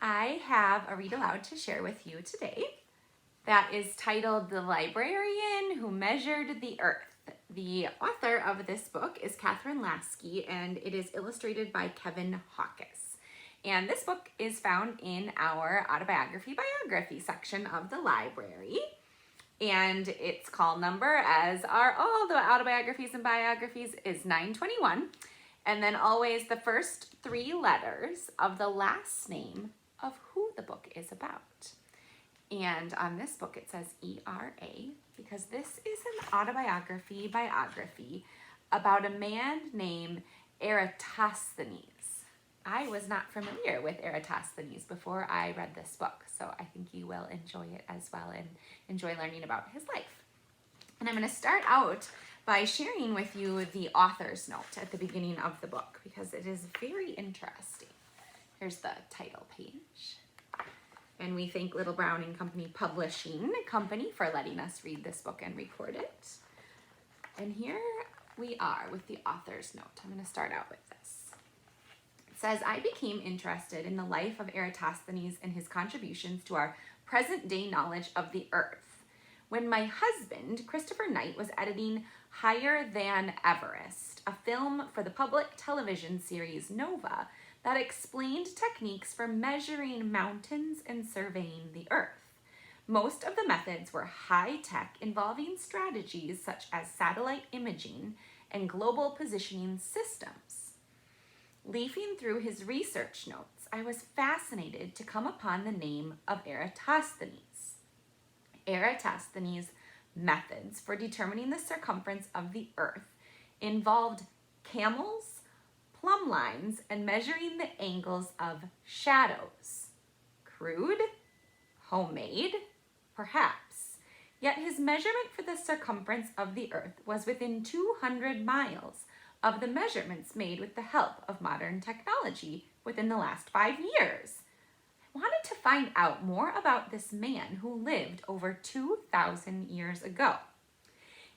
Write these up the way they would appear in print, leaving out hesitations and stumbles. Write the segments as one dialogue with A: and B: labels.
A: I have a read aloud to share with you today that is titled The Librarian Who Measured the Earth. The author of this book is Catherine Lasky, and it is illustrated by Kevin Hawkes. And this book is found in our biography section of the library. And its call number, as are all the autobiographies and biographies, is 921. And then always the first three letters of the last name of who the book is about. And on this book it says ERA because this is an biography about a man named Eratosthenes. I was not familiar with Eratosthenes before I read this book, so I think you will enjoy it as well and enjoy learning about his life. And I'm going to start out by sharing with you the author's note at the beginning of the book because it is very interesting. Here's the title page. And we thank Little Brown and Company Publishing Company for letting us read this book and record it. And here we are with the author's note. I'm going to start out with this. It says, I became interested in the life of Eratosthenes and his contributions to our present-day knowledge of the earth when my husband, Christopher Knight, was editing Higher Than Everest, a film for the public television series Nova that explained techniques for measuring mountains and surveying the earth. Most of the methods were high-tech, involving strategies such as satellite imaging and global positioning systems. Leafing through his research notes, I was fascinated to come upon the name of Eratosthenes. Eratosthenes' methods for determining the circumference of the earth involved camels, plumb lines, and measuring the angles of shadows. Crude? Homemade? Perhaps. Yet his measurement for the circumference of the earth was within 200 miles of the measurements made with the help of modern technology within the last 5 years. I wanted to find out more about this man who lived over 2,000 years ago.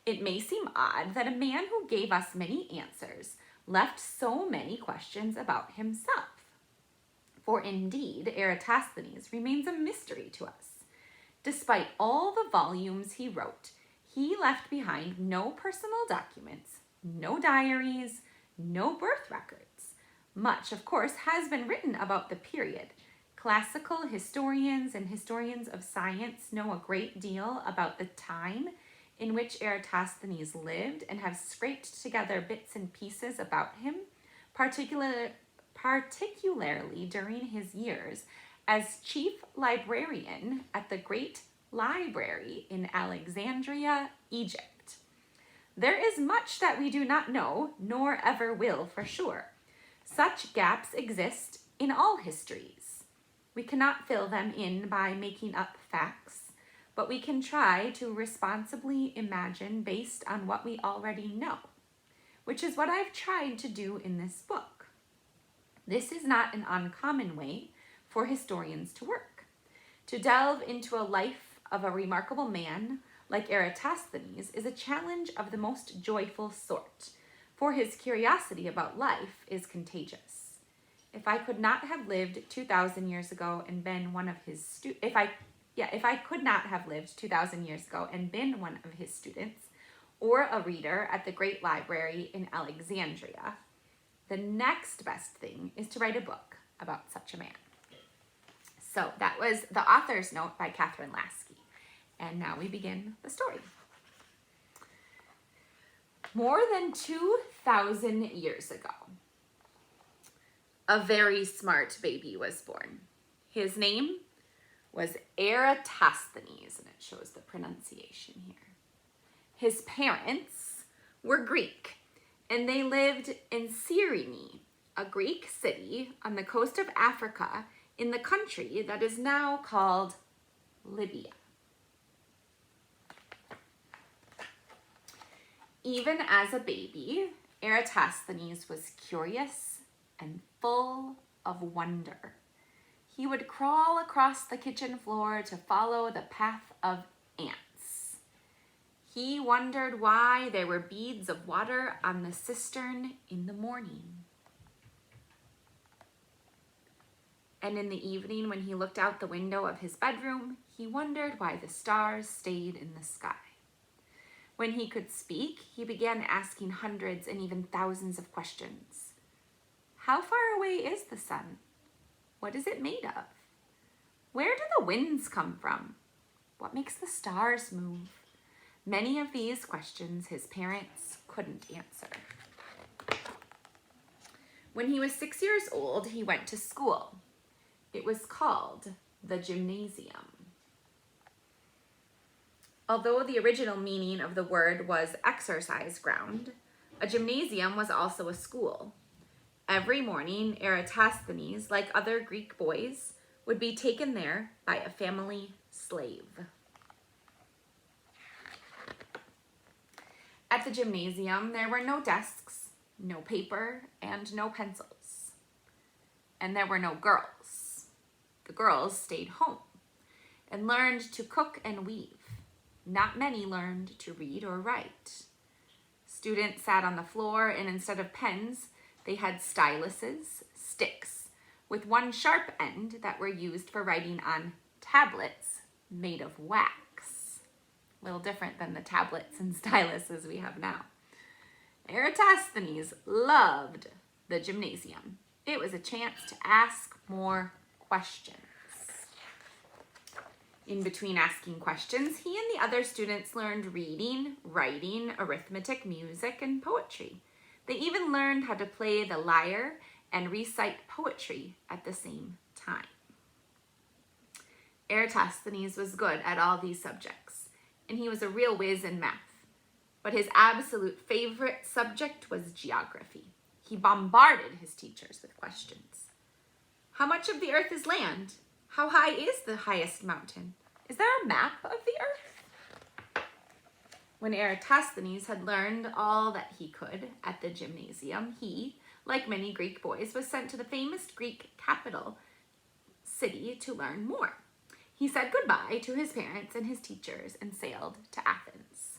A: It may seem odd that a man who gave us many answers left so many questions about himself. For indeed, Eratosthenes remains a mystery to us. Despite all the volumes he wrote, he left behind no personal documents, no diaries, no birth records. Much, of course, has been written about the period. Classical historians and historians of science know a great deal about the time in which Eratosthenes lived and have scraped together bits and pieces about him, particularly during his years as chief librarian at the Great Library in Alexandria, Egypt. There is much that we do not know, nor ever will for sure. Such gaps exist in all histories. We cannot fill them in by making up facts, but we can try to responsibly imagine based on what we already know, which is what I've tried to do in this book. This is not an uncommon way for historians to work. To delve into a life of a remarkable man like Eratosthenes is a challenge of the most joyful sort, for his curiosity about life is contagious. If I could not have lived 2,000 years ago and been one of his if I could not have lived 2,000 years ago and been one of his students or a reader at the Great Library in Alexandria, the next best thing is to write a book about such a man. So that was the author's note by Catherine Lasky. And now we begin the story. More than 2,000 years ago, a very smart baby was born. His name was Eratosthenes, and it shows the pronunciation here. His parents were Greek, and they lived in Cyrene, a Greek city on the coast of Africa in the country that is now called Libya. Even as a baby, Eratosthenes was curious and full of wonder. He would crawl across the kitchen floor to follow the path of ants. He wondered why there were beads of water on the cistern in the morning. And in the evening, when he looked out the window of his bedroom, he wondered why the stars stayed in the sky. When he could speak, he began asking hundreds and even thousands of questions. How far away is the sun? What is it made of? Where do the winds come from? What makes the stars move? Many of these questions his parents couldn't answer. When he was 6 years old, he went to school. It was called the gymnasium. Although the original meaning of the word was exercise ground, a gymnasium was also a school. Every morning, Eratosthenes, like other Greek boys, would be taken there by a family slave. At the gymnasium, there were no desks, no paper, and no pencils. And there were no girls. The girls stayed home and learned to cook and weave. Not many learned to read or write. Students sat on the floor, and instead of pens, they had styluses, sticks, with one sharp end that were used for writing on tablets made of wax. A little different than the tablets and styluses we have now. Eratosthenes loved the gymnasium. It was a chance to ask more questions. In between asking questions, he and the other students learned reading, writing, arithmetic, music, and poetry. They even learned how to play the lyre and recite poetry at the same time. Eratosthenes was good at all these subjects, and he was a real whiz in math. But his absolute favorite subject was geography. He bombarded his teachers with questions. How much of the earth is land? How high is the highest mountain? Is there a map of the earth? When Eratosthenes had learned all that he could at the gymnasium, he, like many Greek boys, was sent to the famous Greek capital city to learn more. He said goodbye to his parents and his teachers and sailed to Athens.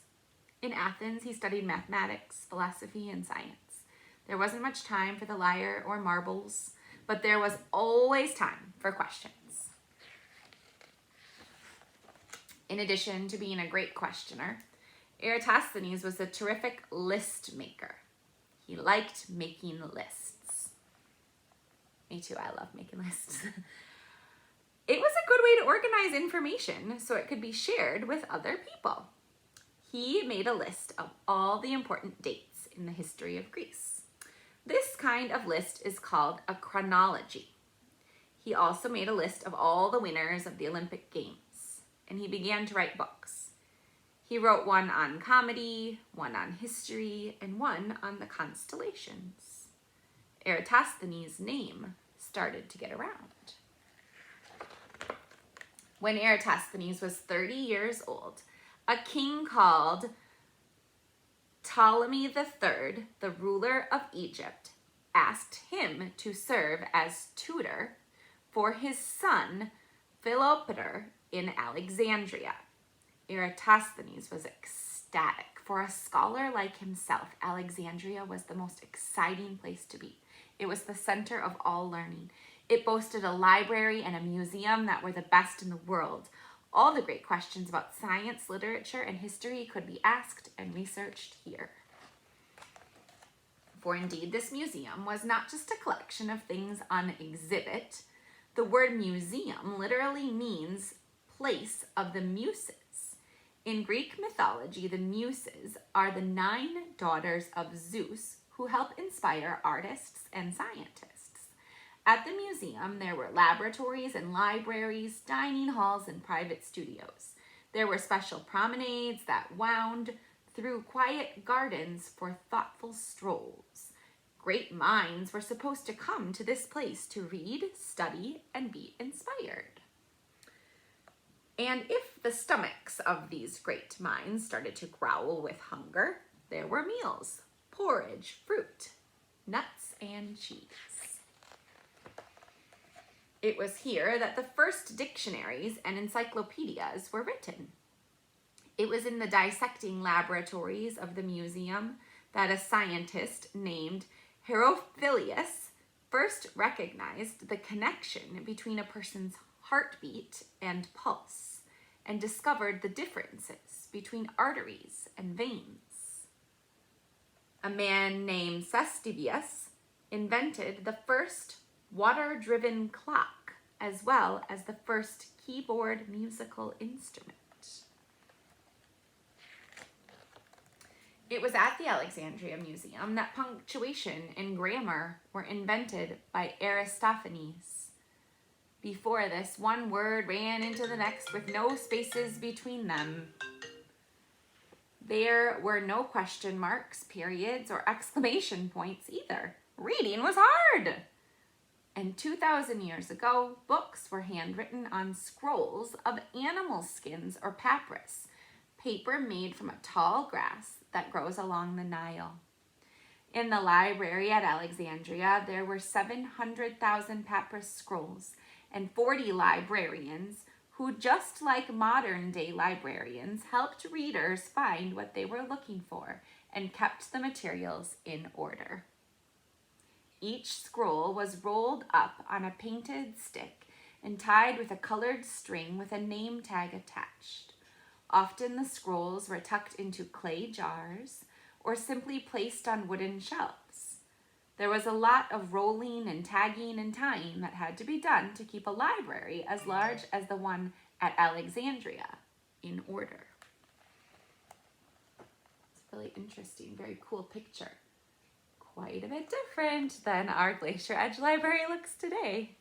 A: In Athens, he studied mathematics, philosophy, and science. There wasn't much time for the lyre or marbles, but there was always time for questions. In addition to being a great questioner, Eratosthenes was a terrific list maker. He liked making lists. Me too, I love making lists. It was a good way to organize information so it could be shared with other people. He made a list of all the important dates in the history of Greece. This kind of list is called a chronology. He also made a list of all the winners of the Olympic Games, and he began to write books. He wrote one on comedy, one on history, and one on the constellations. Eratosthenes' name started to get around. When Eratosthenes was 30 years old, a king called Ptolemy III, the ruler of Egypt, asked him to serve as tutor for his son Philopator in Alexandria. Eratosthenes was ecstatic. For a scholar like himself, Alexandria was the most exciting place to be. It was the center of all learning. It boasted a library and a museum that were the best in the world. All the great questions about science, literature, and history could be asked and researched here. For indeed, this museum was not just a collection of things on exhibit. The word museum literally means place of the muses. In Greek mythology, the muses are the 9 daughters of Zeus who help inspire artists and scientists. At the museum, there were laboratories and libraries, dining halls, and private studios. There were special promenades that wound through quiet gardens for thoughtful strolls. Great minds were supposed to come to this place to read, study, and be inspired. And if the stomachs of these great minds started to growl with hunger, there were meals, porridge, fruit, nuts, and cheese. It was here that the first dictionaries and encyclopedias were written. It was in the dissecting laboratories of the museum that a scientist named Herophilius first recognized the connection between a person's heartbeat and pulse and discovered the differences between arteries and veins. A man named Sestivius invented the first water-driven clock as well as the first keyboard musical instrument. It was at the Alexandria Museum that punctuation and grammar were invented by Aristophanes. Before this, one word ran into the next with no spaces between them. There were no question marks, periods, or exclamation points either. Reading was hard. And 2,000 years ago, books were handwritten on scrolls of animal skins or papyrus, paper made from a tall grass that grows along the Nile. In the library at Alexandria, there were 700,000 papyrus scrolls and 40 librarians who, just like modern-day librarians, helped readers find what they were looking for and kept the materials in order. Each scroll was rolled up on a painted stick and tied with a colored string with a name tag attached. Often the scrolls were tucked into clay jars or simply placed on wooden shelves. There was a lot of rolling and tagging and tying that had to be done to keep a library as large as the one at Alexandria in order. It's a really interesting, very cool picture. Quite a bit different than our Glacier Edge Library looks today.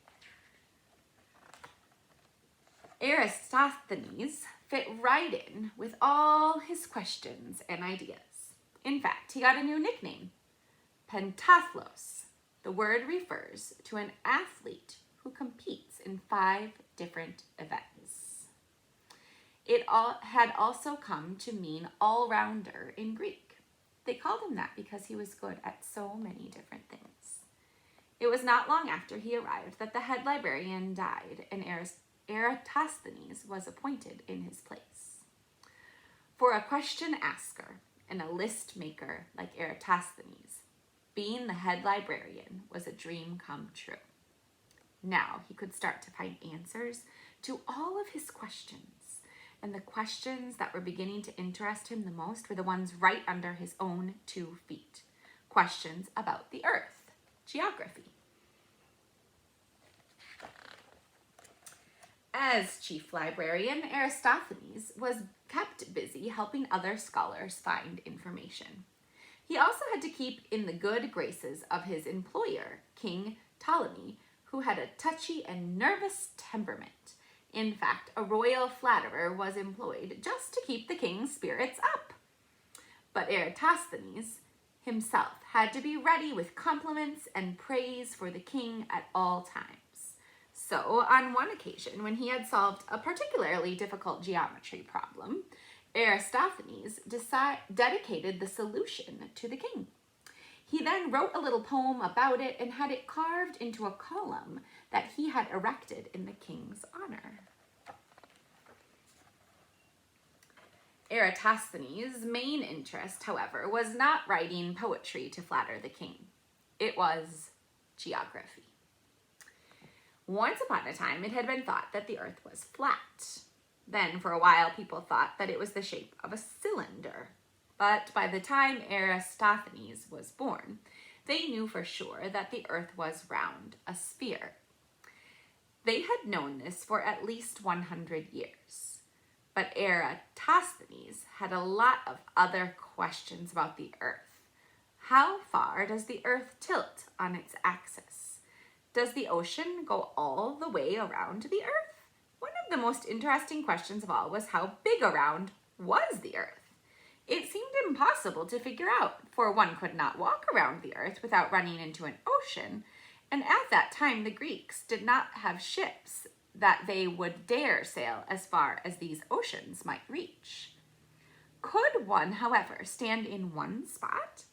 A: Aristophanes fit right in with all his questions and ideas. In fact, he got a new nickname, Pentathlos. The word refers to an athlete who competes in 5 different events. It had also come to mean all-rounder in Greek. They called him that because he was good at so many different things. It was not long after he arrived that the head librarian died and Eratosthenes was appointed in his place. For a question asker and a list maker like Eratosthenes, being the head librarian was a dream come true. Now he could start to find answers to all of his questions, and the questions that were beginning to interest him the most were the ones right under his own 2 feet. Questions about the earth, geography. As chief librarian, Aristophanes was kept busy helping other scholars find information. He also had to keep in the good graces of his employer, King Ptolemy, who had a touchy and nervous temperament. In fact, a royal flatterer was employed just to keep the king's spirits up. But Eratosthenes himself had to be ready with compliments and praise for the king at all times. So, on one occasion, when he had solved a particularly difficult geometry problem, Aristophanes dedicated the solution to the king. He then wrote a little poem about it and had it carved into a column that he had erected in the king's honor. Eratosthenes' main interest, however, was not writing poetry to flatter the king. It was geography. Once upon a time, it had been thought that the earth was flat. Then, for a while, people thought that it was the shape of a cylinder. But by the time Aristophanes was born, they knew for sure that the earth was round, a sphere. They had known this for at least 100 years. But Eratosthenes had a lot of other questions about the earth. How far does the earth tilt on its axis? Does the ocean go all the way around the earth? One of the most interesting questions of all was how big around was the earth? It seemed impossible to figure out, for one could not walk around the earth without running into an ocean, and at that time the Greeks did not have ships that they would dare sail as far as these oceans might reach. Could one, however, stand in one spot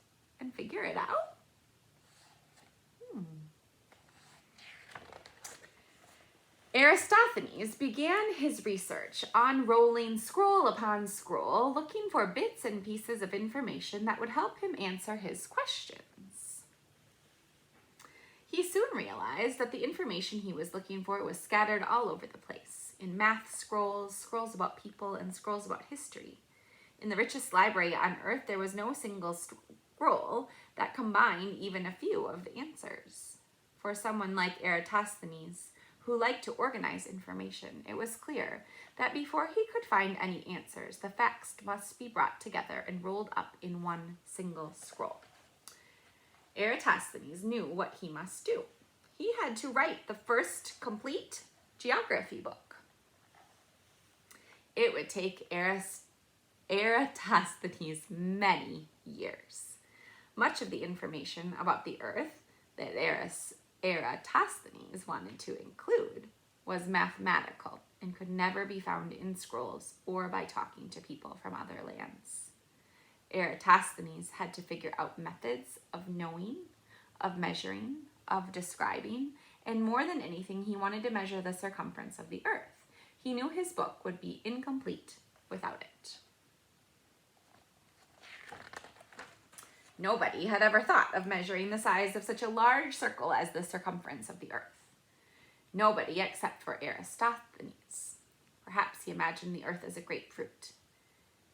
A: and figure it out? Aristophanes began his research, unrolling scroll upon scroll, looking for bits and pieces of information that would help him answer his questions. He soon realized that the information he was looking for was scattered all over the place, in math scrolls, scrolls about people, and scrolls about history. In the richest library on earth, there was no single scroll that combined even a few of the answers. For someone like Eratosthenes, who liked to organize information, it was clear that before he could find any answers, the facts must be brought together and rolled up in one single scroll. Eratosthenes knew what he must do. He had to write the first complete geography book. It would take Eratosthenes many years. Much of the information about the earth that Eratosthenes wanted to include was mathematical and could never be found in scrolls or by talking to people from other lands. Eratosthenes had to figure out methods of knowing, of measuring, of describing, and more than anything, he wanted to measure the circumference of the earth. He knew his book would be incomplete without it. Nobody had ever thought of measuring the size of such a large circle as the circumference of the earth. Nobody except for Eratosthenes. Perhaps he imagined the earth as a grapefruit.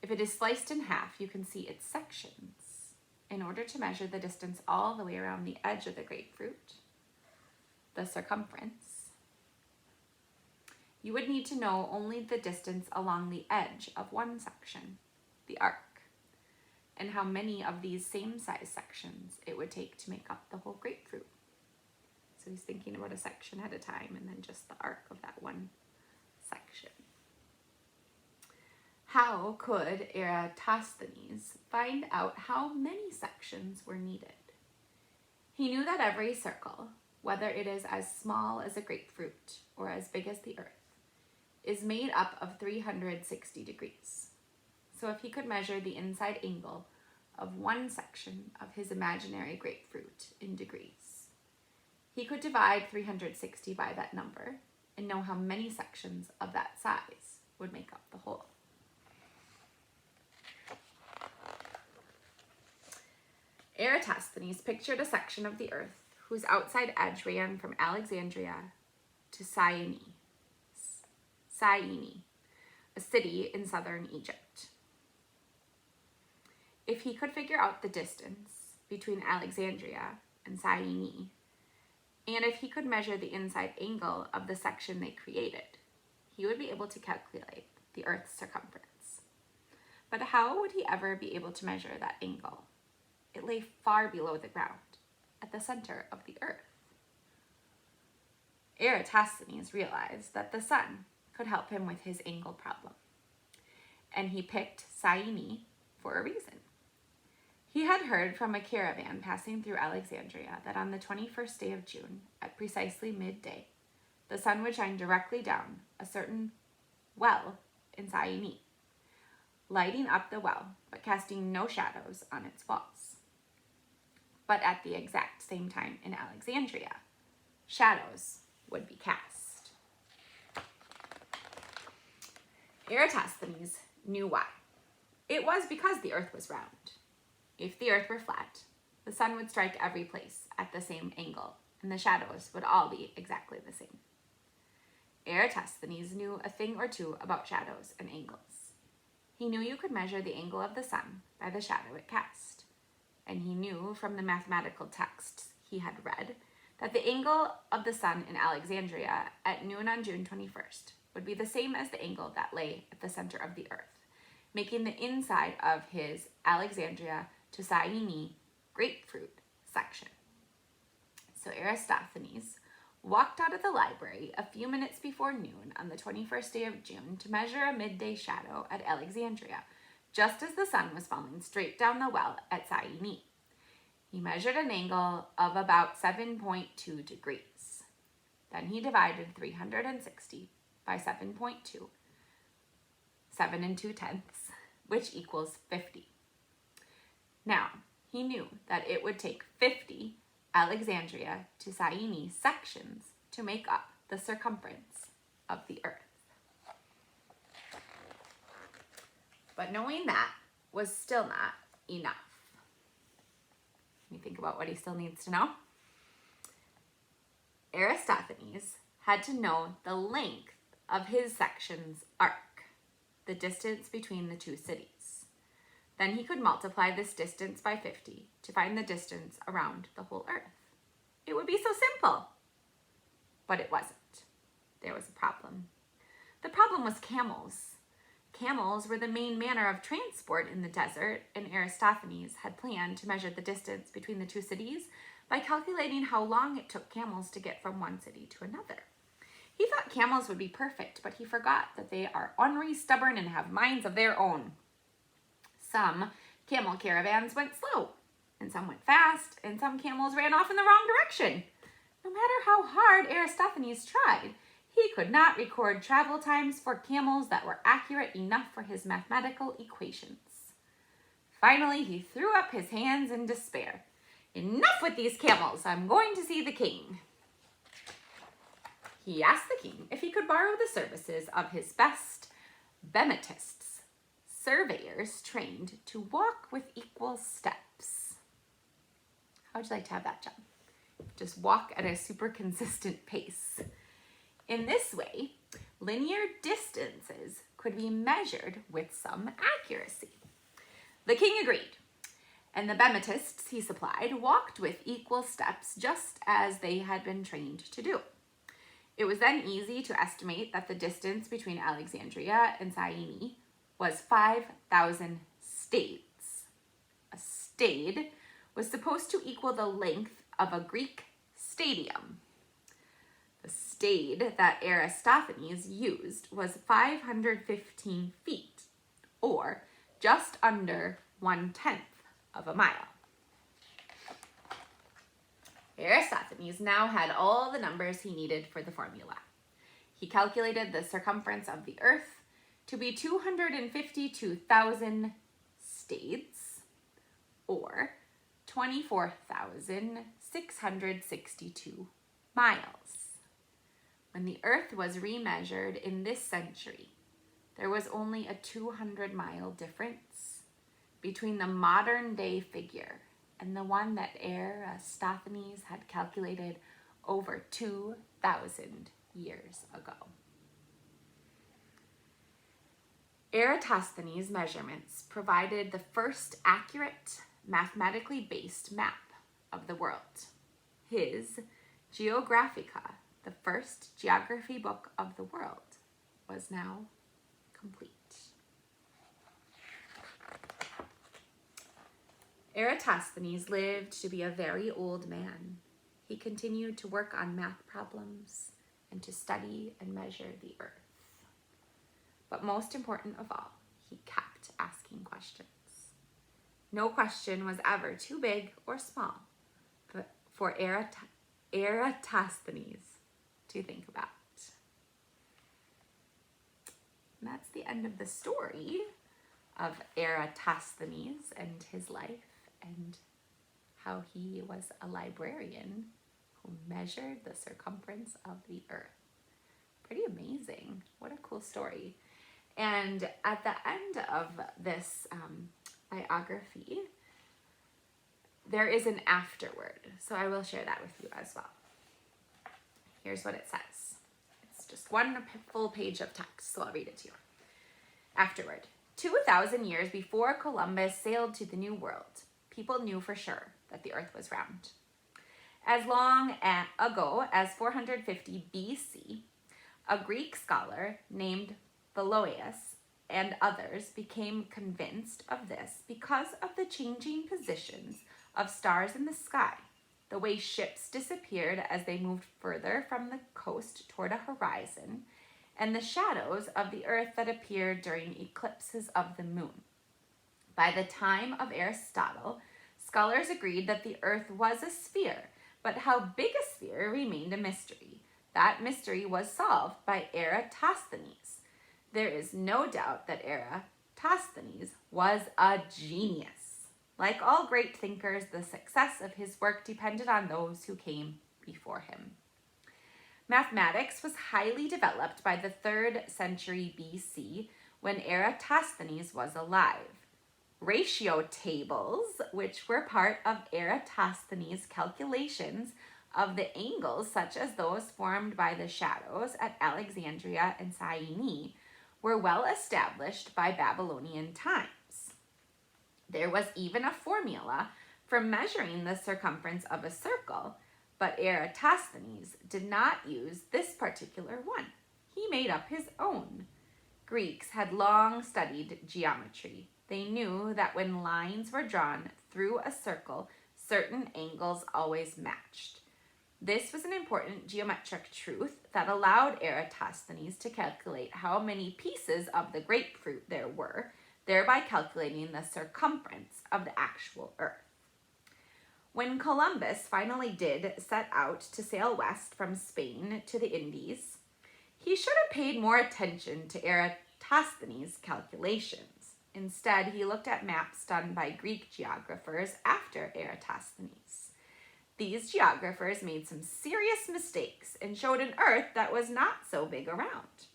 A: If it is sliced in half, you can see its sections. In order to measure the distance all the way around the edge of the grapefruit, the circumference, you would need to know only the distance along the edge of one section, the arc, and how many of these same size sections it would take to make up the whole grapefruit. So he's thinking about a section at a time and then just the arc of that one section. How could Eratosthenes find out how many sections were needed? He knew that every circle, whether it is as small as a grapefruit or as big as the earth, is made up of 360 degrees. So if he could measure the inside angle of one section of his imaginary grapefruit in degrees, he could divide 360 by that number and know how many sections of that size would make up the whole. Eratosthenes pictured a section of the earth whose outside edge ran from Alexandria to Syene, a city in southern Egypt. If he could figure out the distance between Alexandria and Syene, and if he could measure the inside angle of the section they created, he would be able to calculate the earth's circumference. But how would he ever be able to measure that angle? It lay far below the ground, at the center of the earth. Eratosthenes realized that the sun could help him with his angle problem, and he picked Syene for a reason. He had heard from a caravan passing through Alexandria that on the 21st day of June, at precisely midday, the sun would shine directly down a certain well in Syene, lighting up the well, but casting no shadows on its walls. But at the exact same time in Alexandria, shadows would be cast. Eratosthenes knew why. It was because the earth was round. If the earth were flat, the sun would strike every place at the same angle, and the shadows would all be exactly the same. Eratosthenes knew a thing or two about shadows and angles. He knew you could measure the angle of the sun by the shadow it cast. And he knew from the mathematical texts he had read that the angle of the sun in Alexandria at noon on June 21st would be the same as the angle that lay at the center of the earth, making the inside of his Alexandria to Syene grapefruit section. So Eratosthenes walked out of the library a few minutes before noon on the 21st day of June to measure a midday shadow at Alexandria, just as the sun was falling straight down the well at Syene. He measured an angle of about 7.2 degrees. Then he divided 360 by 7.2, 7 2/10, which equals 50. Now, he knew that it would take 50 Alexandria to Syene sections to make up the circumference of the earth. But knowing that was still not enough. Let me think about what he still needs to know. Eratosthenes had to know the length of his section's arc, the distance between the two cities. Then he could multiply this distance by 50 to find the distance around the whole Earth. It would be so simple. But it wasn't. There was a problem. The problem was camels. Camels were the main manner of transport in the desert, and Eratosthenes had planned to measure the distance between the two cities by calculating how long it took camels to get from one city to another. He thought camels would be perfect, but he forgot that they are ornery, stubborn, and have minds of their own. Some camel caravans went slow, and some went fast, and some camels ran off in the wrong direction. No matter how hard Eratosthenes tried, he could not record travel times for camels that were accurate enough for his mathematical equations. Finally, he threw up his hands in despair. Enough with these camels, I'm going to see the king. He asked the king if he could borrow the services of his best bemetists, surveyors trained to walk with equal steps. How would you like to have that job? Just walk at a super consistent pace. In this way, linear distances could be measured with some accuracy. The king agreed, and the bemetists he supplied walked with equal steps just as they had been trained to do. It was then easy to estimate that the distance between Alexandria and Syene was 5,000 stades. A stade was supposed to equal the length of a Greek stadium. The stade that Eratosthenes used was 515 feet, or just under 1/10 of a mile. Eratosthenes now had all the numbers he needed for the formula. He calculated the circumference of the Earth to be 252,000 stades, or 24,662 miles. When the Earth was remeasured in this century, there was only a 200-mile difference between the modern-day figure and the one that Eratosthenes had calculated over 2,000 years ago. Eratosthenes' measurements provided the first accurate, mathematically based map of the world. His Geographica, the first geography book of the world, was now complete. Eratosthenes lived to be a very old man. He continued to work on math problems and to study and measure the Earth. But most important of all, he kept asking questions. No question was ever too big or small for Eratosthenes to think about. And that's the end of the story of Eratosthenes and his life and how he was a librarian who measured the circumference of the Earth. Pretty amazing. What a cool story. And at the end of this biography, there is an afterword. So I will share that with you as well. Here's what it says. It's just one full page of text, so I'll read it to you. Afterward. 2,000 years before Columbus sailed to the New World, people knew for sure that the Earth was round. As long ago as 450 BC, a Greek scholar named Philolaus and others became convinced of this because of the changing positions of stars in the sky, the way ships disappeared as they moved further from the coast toward a horizon, and the shadows of the Earth that appeared during eclipses of the moon. By the time of Aristotle, scholars agreed that the Earth was a sphere, but how big a sphere remained a mystery. That mystery was solved by Eratosthenes. There is no doubt that Eratosthenes was a genius. Like all great thinkers, the success of his work depended on those who came before him. Mathematics was highly developed by the 3rd century BC when Eratosthenes was alive. Ratio tables, which were part of Eratosthenes' calculations of the angles, such as those formed by the shadows at Alexandria and Syene, were well established by Babylonian times. There was even a formula for measuring the circumference of a circle, but Eratosthenes did not use this particular one. He made up his own. Greeks had long studied geometry. They knew that when lines were drawn through a circle, certain angles always matched. This was an important geometric truth that allowed Eratosthenes to calculate how many pieces of the grapefruit there were, thereby calculating the circumference of the actual Earth. When Columbus finally did set out to sail west from Spain to the Indies, he should have paid more attention to Eratosthenes' calculations. Instead, he looked at maps done by Greek geographers after Eratosthenes. These geographers made some serious mistakes and showed an Earth that was not so big around.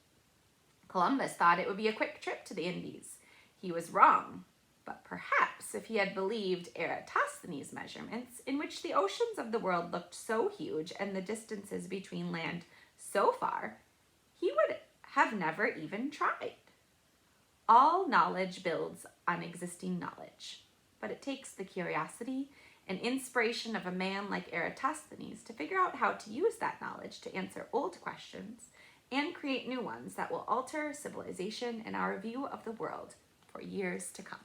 A: Columbus thought it would be a quick trip to the Indies. He was wrong, but perhaps if he had believed Eratosthenes' measurements, in which the oceans of the world looked so huge and the distances between land so far, he would have never even tried. All knowledge builds on existing knowledge, but it takes the curiosity and inspiration of a man like Eratosthenes to figure out how to use that knowledge to answer old questions and create new ones that will alter civilization and our view of the world for years to come.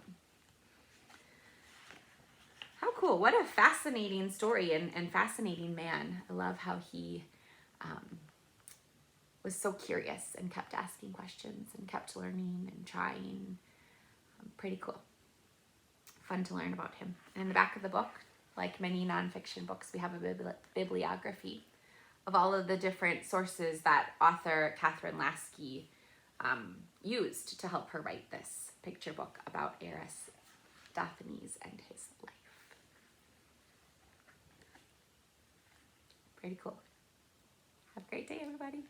A: How cool. What a fascinating story and fascinating man. I love how he was so curious and kept asking questions and kept learning and trying. Pretty cool. Fun to learn about him. And in the back of the book, like many nonfiction books, we have a bibliography of all of the different sources that author Catherine Lasky used to help her write this picture book about Eratosthenes and his life. Pretty cool. Have a great day, everybody.